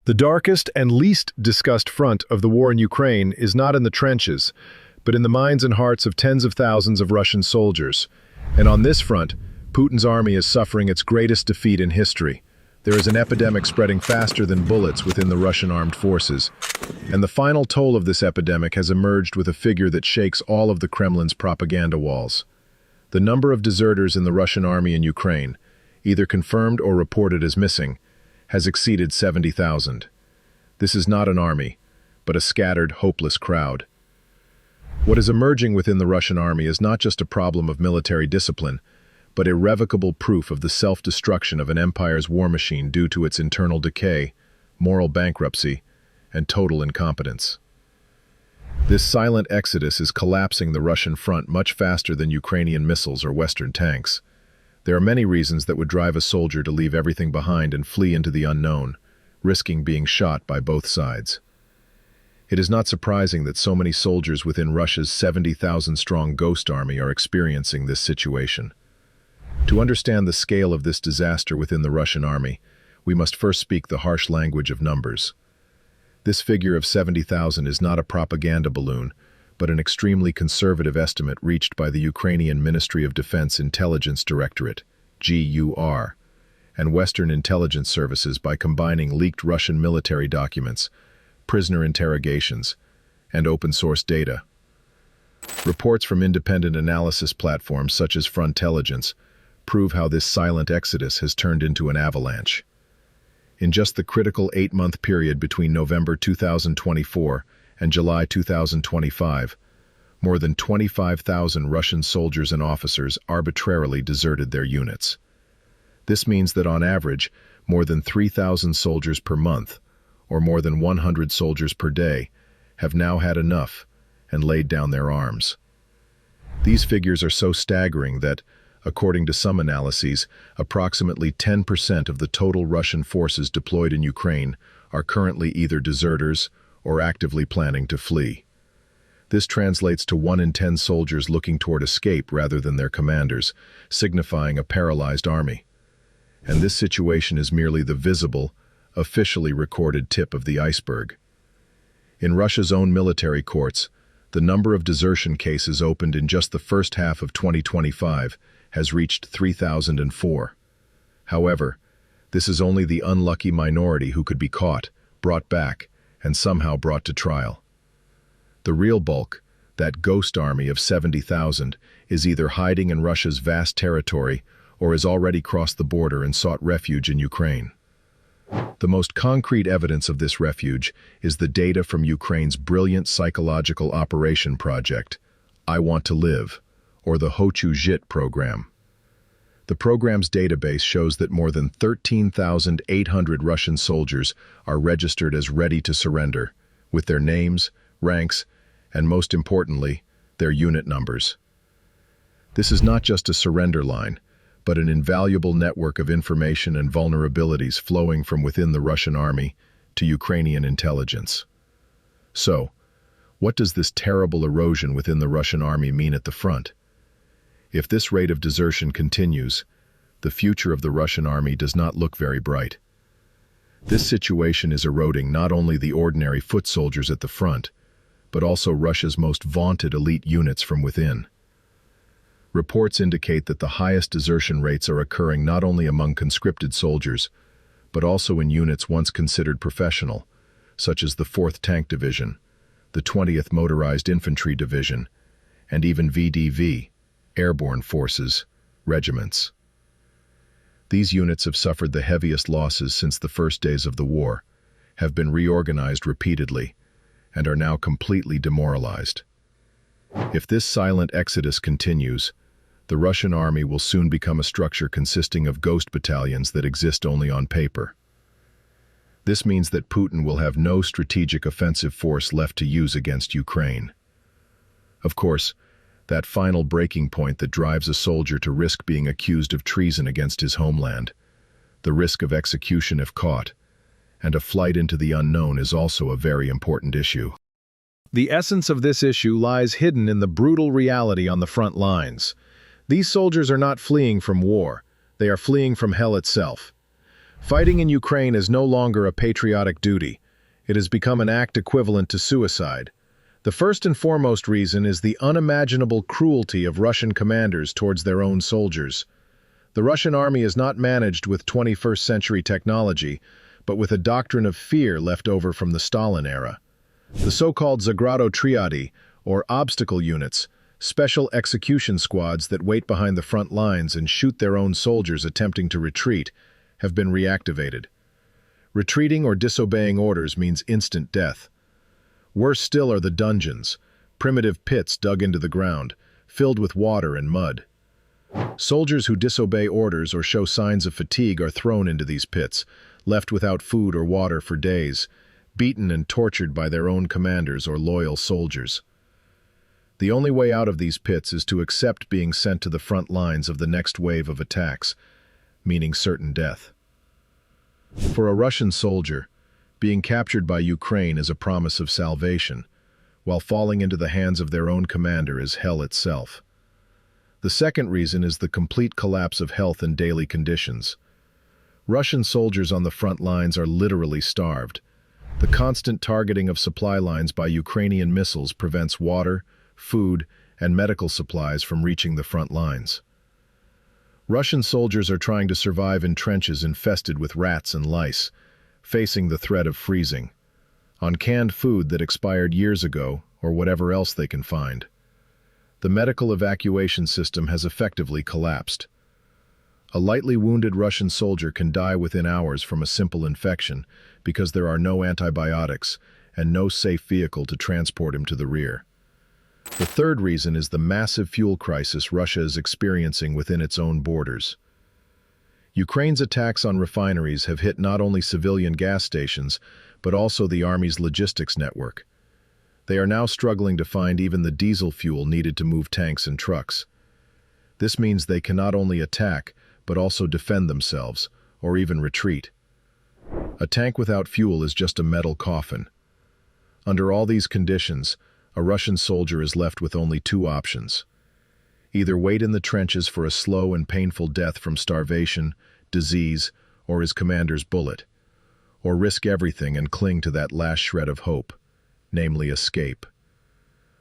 The darkest and least discussed front of the war in Ukraine is not in the trenches, but in the minds and hearts of tens of thousands of Russian soldiers. And on this front, Putin's army is suffering its greatest defeat in history. There is an epidemic spreading faster than bullets within the Russian armed forces. And the final toll of this epidemic has emerged with a figure that shakes all of the Kremlin's propaganda walls. The number of deserters in the Russian army in Ukraine, either confirmed or reported as missing, has exceeded 70,000. This is not an army, but a scattered, hopeless crowd. What is emerging within the Russian army is not just a problem of military discipline, but irrevocable proof of the self-destruction of an empire's war machine due to its internal decay, moral bankruptcy, and total incompetence. This silent exodus is collapsing the Russian front much faster than Ukrainian missiles or Western tanks. There are many reasons that would drive a soldier to leave everything behind and flee into the unknown, risking being shot by both sides. It is not surprising that so many soldiers within Russia's 70,000-strong ghost army are experiencing this situation. To understand the scale of this disaster within the Russian army, we must first speak the harsh language of numbers. This figure of 70,000 is not a propaganda balloon, but an extremely conservative estimate reached by the Ukrainian Ministry of Defense Intelligence Directorate, GUR, and Western intelligence services by combining leaked Russian military documents, prisoner interrogations, and open-source data. Reports from independent analysis platforms such as Frontelligence prove how this silent exodus has turned into an avalanche. In just the critical 8-month period between November 2024 and July 2025, more than 25,000 Russian soldiers and officers arbitrarily deserted their units. This means that on average, more than 3,000 soldiers per month, or more than 100 soldiers per day, have now had enough and laid down their arms. These figures are so staggering that, according to some analyses, approximately 10% of the total Russian forces deployed in Ukraine are currently either deserters or actively planning to flee. This translates to 1 in 10 soldiers looking toward escape rather than their commanders, signifying a paralyzed army. And this situation is merely the visible, officially recorded tip of the iceberg. In Russia's own military courts, the number of desertion cases opened in just the first half of 2025 has reached 3,004. However, this is only the unlucky minority who could be caught, brought back, and somehow brought to trial. The real bulk, that ghost army of 70,000, is either hiding in Russia's vast territory or has already crossed the border and sought refuge in Ukraine. The most concrete evidence of this refuge is the data from Ukraine's brilliant psychological operation project, I Want to Live, or the Хочу Жить program. The program's database shows that more than 13,800 Russian soldiers are registered as ready to surrender, with their names, ranks, and most importantly, their unit numbers. This is not just a surrender line, but an invaluable network of information and vulnerabilities flowing from within the Russian army to Ukrainian intelligence. So, what does this terrible erosion within the Russian army mean at the front? If this rate of desertion continues, the future of the Russian army does not look very bright. This situation is eroding not only the ordinary foot soldiers at the front, but also Russia's most vaunted elite units from within. Reports indicate that the highest desertion rates are occurring not only among conscripted soldiers, but also in units once considered professional, such as the 4th Tank Division, the 20th Motorized Infantry Division, and even VDV, Airborne Forces, regiments. These units have suffered the heaviest losses since the first days of the war, have been reorganized repeatedly, and are now completely demoralized. If this silent exodus continues, the Russian army will soon become a structure consisting of ghost battalions that exist only on paper. This means that Putin will have no strategic offensive force left to use against Ukraine. Of course, that final breaking point that drives a soldier to risk being accused of treason against his homeland, the risk of execution if caught, and a flight into the unknown is also a very important issue. The essence of this issue lies hidden in the brutal reality on the front lines. These soldiers are not fleeing from war, they are fleeing from hell itself. Fighting in Ukraine is no longer a patriotic duty. It has become an act equivalent to suicide. The first and foremost reason is the unimaginable cruelty of Russian commanders towards their own soldiers. The Russian army is not managed with 21st century technology, but with a doctrine of fear left over from the Stalin era. The so-called Zagrado Triadi, or obstacle units, special execution squads that wait behind the front lines and shoot their own soldiers attempting to retreat, have been reactivated. Retreating or disobeying orders means instant death. Worse still are the dungeons, primitive pits dug into the ground, filled with water and mud. Soldiers who disobey orders or show signs of fatigue are thrown into these pits, left without food or water for days, beaten and tortured by their own commanders or loyal soldiers. The only way out of these pits is to accept being sent to the front lines of the next wave of attacks, meaning certain death. For a Russian soldier, being captured by Ukraine is a promise of salvation, while falling into the hands of their own commander is hell itself. The second reason is the complete collapse of health and daily conditions. Russian soldiers on the front lines are literally starved. The constant targeting of supply lines by Ukrainian missiles prevents water, food, and medical supplies from reaching the front lines. Russian soldiers are trying to survive in trenches infested with rats and lice, facing the threat of freezing, on canned food that expired years ago or whatever else they can find. The medical evacuation system has effectively collapsed. A lightly wounded Russian soldier can die within hours from a simple infection because there are no antibiotics and no safe vehicle to transport him to the rear. The third reason is the massive fuel crisis Russia is experiencing within its own borders. Ukraine's attacks on refineries have hit not only civilian gas stations, but also the army's logistics network. They are now struggling to find even the diesel fuel needed to move tanks and trucks. This means they can not only attack, but also defend themselves, or even retreat. A tank without fuel is just a metal coffin. Under all these conditions, a Russian soldier is left with only two options. Either wait in the trenches for a slow and painful death from starvation, disease, or his commander's bullet, or risk everything and cling to that last shred of hope, namely escape.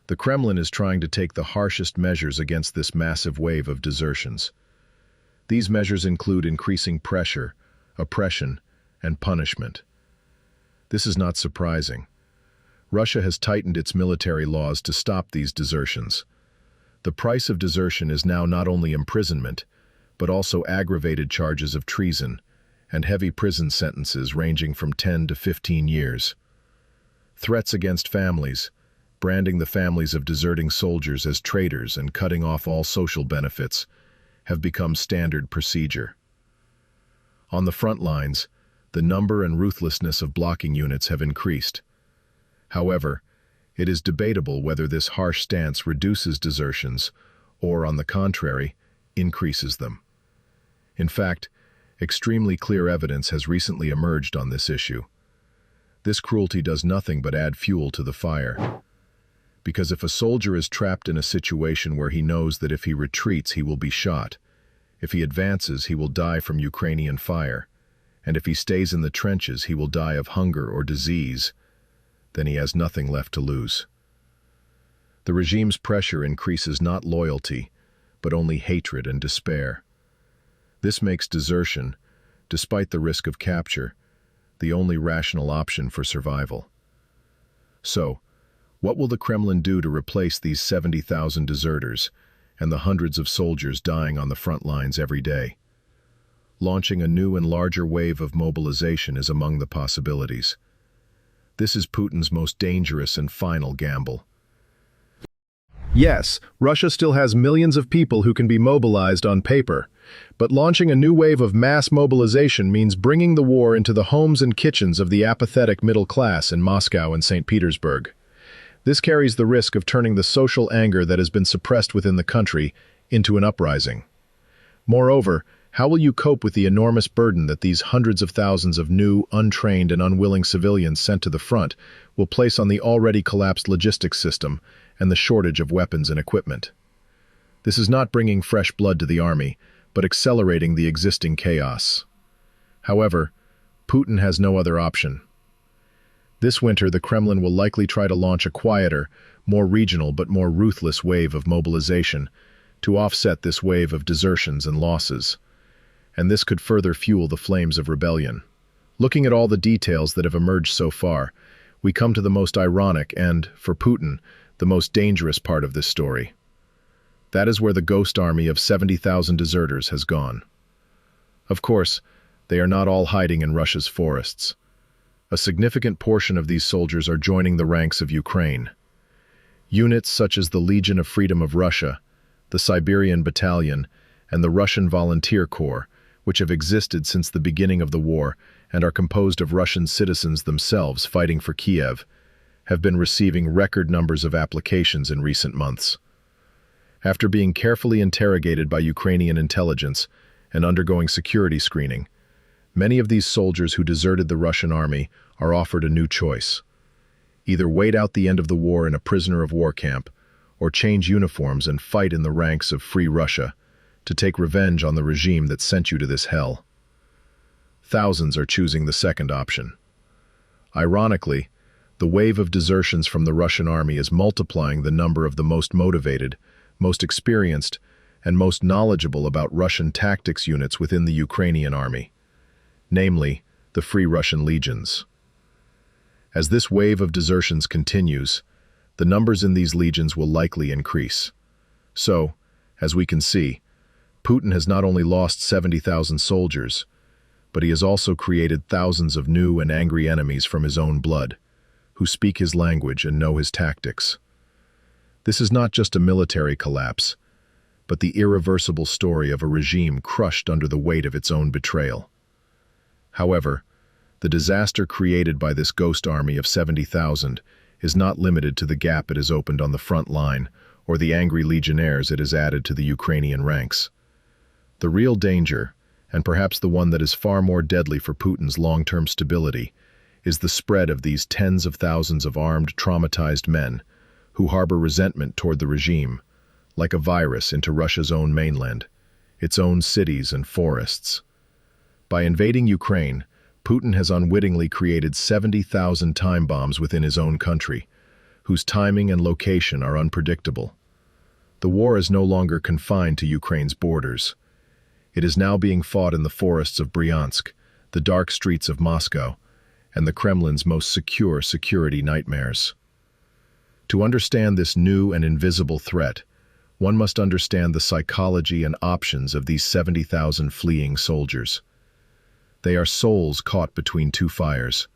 The Kremlin is trying to take the harshest measures against this massive wave of desertions. These measures include increasing pressure, oppression, and punishment. This is not surprising. Russia has tightened its military laws to stop these desertions. The price of desertion is now not only imprisonment, but also aggravated charges of treason and heavy prison sentences ranging from 10 to 15 years. Threats against families, branding the families of deserting soldiers as traitors and cutting off all social benefits, have become standard procedure. On the front lines, the number and ruthlessness of blocking units have increased. However, it is debatable whether this harsh stance reduces desertions or, on the contrary, increases them. In fact, extremely clear evidence has recently emerged on this issue. This cruelty does nothing but add fuel to the fire. Because if a soldier is trapped in a situation where he knows that if he retreats he will be shot, if he advances he will die from Ukrainian fire, and if he stays in the trenches he will die of hunger or disease, then he has nothing left to lose. The regime's pressure increases not loyalty, but only hatred and despair. This makes desertion, despite the risk of capture, the only rational option for survival. So, what will the Kremlin do to replace these 70,000 deserters and the hundreds of soldiers dying on the front lines every day? Launching a new and larger wave of mobilization is among the possibilities. This is Putin's most dangerous and final gamble. Yes, Russia still has millions of people who can be mobilized on paper, but launching a new wave of mass mobilization means bringing the war into the homes and kitchens of the apathetic middle class in Moscow and St. Petersburg. This carries the risk of turning the social anger that has been suppressed within the country into an uprising. Moreover, how will you cope with the enormous burden that these hundreds of thousands of new, untrained, and unwilling civilians sent to the front will place on the already collapsed logistics system and the shortage of weapons and equipment? This is not bringing fresh blood to the army, but accelerating the existing chaos. However, Putin has no other option. This winter, the Kremlin will likely try to launch a quieter, more regional but more ruthless wave of mobilization to offset this wave of desertions and losses. And this could further fuel the flames of rebellion. Looking at all the details that have emerged so far, we come to the most ironic and, for Putin, the most dangerous part of this story. That is where the ghost army of 70,000 deserters has gone. Of course, they are not all hiding in Russia's forests. A significant portion of these soldiers are joining the ranks of Ukraine. Units such as the Legion of Freedom of Russia, the Siberian Battalion, and the Russian Volunteer Corps, which have existed since the beginning of the war and are composed of Russian citizens themselves fighting for Kiev, have been receiving record numbers of applications in recent months. After being carefully interrogated by Ukrainian intelligence and undergoing security screening, many of these soldiers who deserted the Russian army are offered a new choice. Either wait out the end of the war in a prisoner of war camp, or change uniforms and fight in the ranks of Free Russia to take revenge on the regime that sent you to this hell. Thousands are choosing the second option. Ironically, the wave of desertions from the Russian army is multiplying the number of the most motivated, most experienced, and most knowledgeable about Russian tactics units within the Ukrainian army, namely, the Free Russian Legions. As this wave of desertions continues, the numbers in these legions will likely increase. So, as we can see, Putin has not only lost 70,000 soldiers, but he has also created thousands of new and angry enemies from his own blood, who speak his language and know his tactics. This is not just a military collapse, but the irreversible story of a regime crushed under the weight of its own betrayal. However, the disaster created by this ghost army of 70,000 is not limited to the gap it has opened on the front line or the angry legionnaires it has added to the Ukrainian ranks. The real danger, and perhaps the one that is far more deadly for Putin's long-term stability, is the spread of these tens of thousands of armed, traumatized men who harbor resentment toward the regime, like a virus into Russia's own mainland, its own cities and forests. By invading Ukraine, Putin has unwittingly created 70,000 time bombs within his own country, whose timing and location are unpredictable. The war is no longer confined to Ukraine's borders. It is now being fought in the forests of Bryansk, the dark streets of Moscow, and the Kremlin's most secure security nightmares. To understand this new and invisible threat, one must understand the psychology and options of these 70,000 fleeing soldiers. They are souls caught between two fires.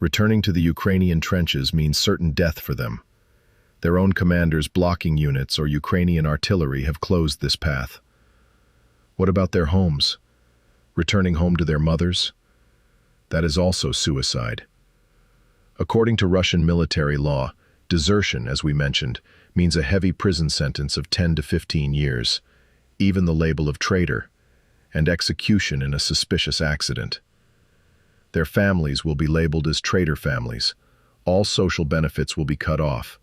Returning to the Ukrainian trenches means certain death for them. Their own commanders' blocking units or Ukrainian artillery have closed this path. What about their homes? Returning home to their mothers? That is also suicide. According to Russian military law, desertion, as we mentioned, means a heavy prison sentence of 10 to 15 years, even the label of traitor, and execution in a suspicious accident. Their families will be labeled as traitor families. All social benefits will be cut off,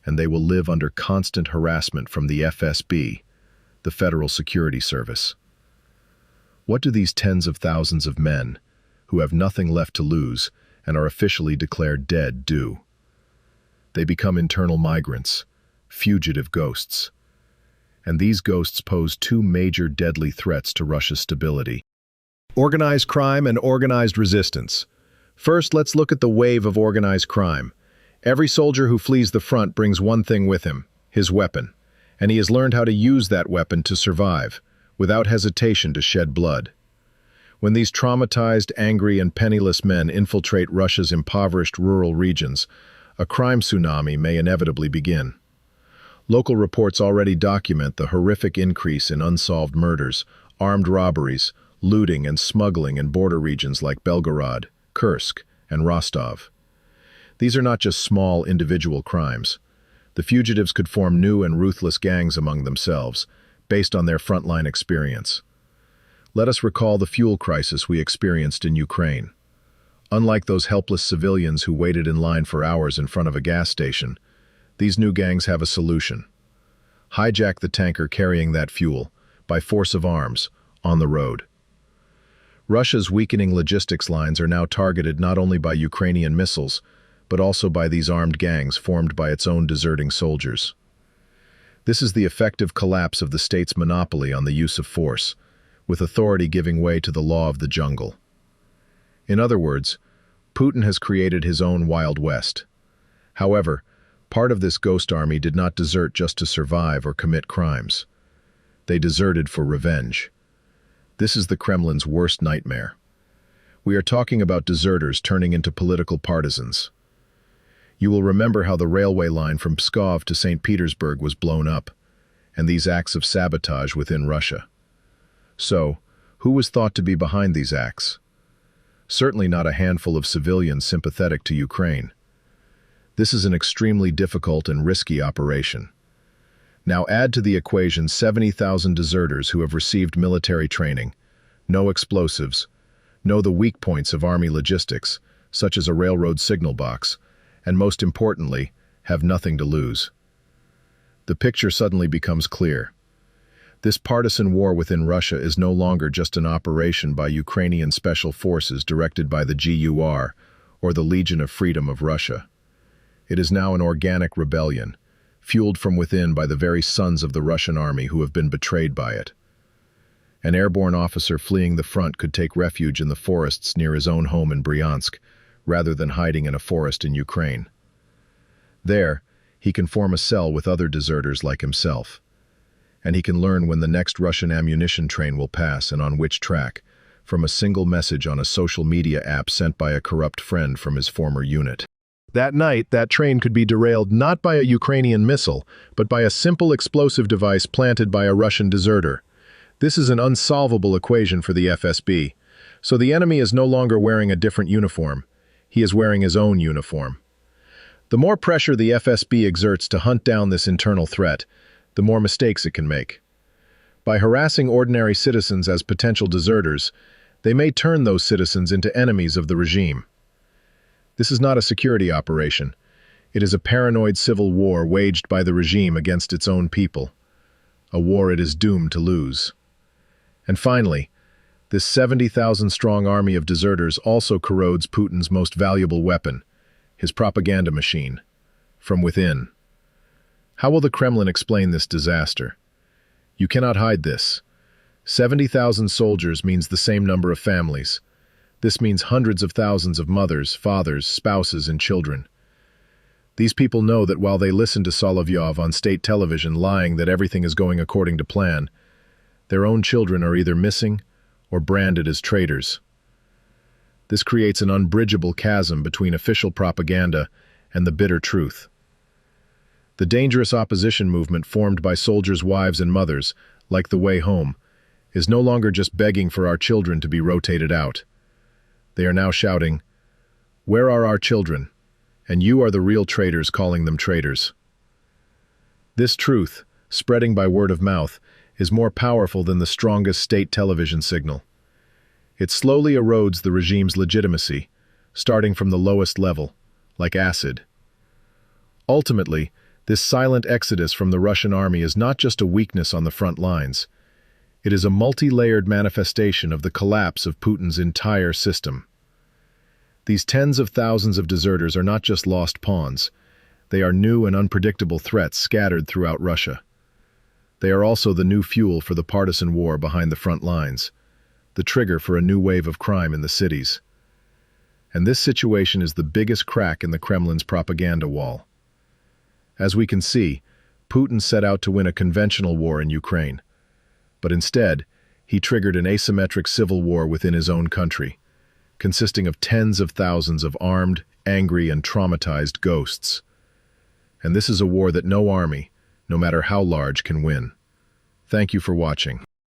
and they will live under constant harassment from the FSB, the Federal Security Service. What do these tens of thousands of men, who have nothing left to lose and are officially declared dead, do? They become internal migrants, fugitive ghosts. And these ghosts pose two major deadly threats to Russia's stability: organized crime and organized resistance. First, let's look at the wave of organized crime. Every soldier who flees the front brings one thing with him: his weapon. And he has learned how to use that weapon to survive, without hesitation to shed blood. When these traumatized, angry, and penniless men infiltrate Russia's impoverished rural regions, a crime tsunami may inevitably begin. Local reports already document the horrific increase in unsolved murders, armed robberies, looting, and smuggling in border regions like Belgorod, Kursk, and Rostov. These are not just small individual crimes. The fugitives could form new and ruthless gangs among themselves, based on their frontline experience. Let us recall the fuel crisis we experienced in Ukraine. Unlike those helpless civilians who waited in line for hours in front of a gas station, these new gangs have a solution. Hijack the tanker carrying that fuel, by force of arms, on the road. Russia's weakening logistics lines are now targeted not only by Ukrainian missiles, but also by these armed gangs formed by its own deserting soldiers. This is the effective collapse of the state's monopoly on the use of force, with authority giving way to the law of the jungle. In other words, Putin has created his own Wild West. However, part of this ghost army did not desert just to survive or commit crimes. They deserted for revenge. This is the Kremlin's worst nightmare. We are talking about deserters turning into political partisans. You will remember how the railway line from Pskov to St. Petersburg was blown up, and these acts of sabotage within Russia. So, who was thought to be behind these acts? Certainly not a handful of civilians sympathetic to Ukraine. This is an extremely difficult and risky operation. Now add to the equation 70,000 deserters who have received military training, know explosives, know the weak points of army logistics, such as a railroad signal box, and most importantly, have nothing to lose. The picture suddenly becomes clear. This partisan war within Russia is no longer just an operation by Ukrainian special forces directed by the GUR or the Legion of Freedom of Russia. It is now an organic rebellion, fueled from within by the very sons of the Russian army who have been betrayed by it. An airborne officer fleeing the front could take refuge in the forests near his own home in Bryansk, rather than hiding in a forest in Ukraine. There, he can form a cell with other deserters like himself, and he can learn when the next Russian ammunition train will pass and on which track, from a single message on a social media app sent by a corrupt friend from his former unit. That night, that train could be derailed not by a Ukrainian missile, but by a simple explosive device planted by a Russian deserter. This is an unsolvable equation for the FSB. So the enemy is no longer wearing a different uniform. He is wearing his own uniform. The more pressure the FSB exerts to hunt down this internal threat, the more mistakes it can make. By harassing ordinary citizens as potential deserters, they may turn those citizens into enemies of the regime. This is not a security operation. It is a paranoid civil war waged by the regime against its own people. A war it is doomed to lose. And finally, this 70,000-strong army of deserters also corrodes Putin's most valuable weapon, his propaganda machine, from within. How will the Kremlin explain this disaster? You cannot hide this. 70,000 soldiers means the same number of families. This means hundreds of thousands of mothers, fathers, spouses, and children. These people know that while they listen to Solovyov on state television lying that everything is going according to plan, their own children are either missing or branded as traitors. This creates an unbridgeable chasm between official propaganda and the bitter truth. The dangerous opposition movement formed by soldiers' wives and mothers, like the Way Home, is no longer just begging for our children to be rotated out. They are now shouting, "Where are our children? And you are the real traitors calling them traitors." This truth, spreading by word of mouth, is more powerful than the strongest state television signal. It slowly erodes the regime's legitimacy, starting from the lowest level, like acid. Ultimately, this silent exodus from the Russian army is not just a weakness on the front lines. It is a multi-layered manifestation of the collapse of Putin's entire system. These tens of thousands of deserters are not just lost pawns. They are new and unpredictable threats scattered throughout Russia. They are also the new fuel for the partisan war behind the front lines, the trigger for a new wave of crime in the cities. And this situation is the biggest crack in the Kremlin's propaganda wall. As we can see, Putin set out to win a conventional war in Ukraine. But instead, he triggered an asymmetric civil war within his own country, consisting of tens of thousands of armed, angry, and traumatized ghosts. And this is a war that no army, no matter how large, can win. Thank you for watching.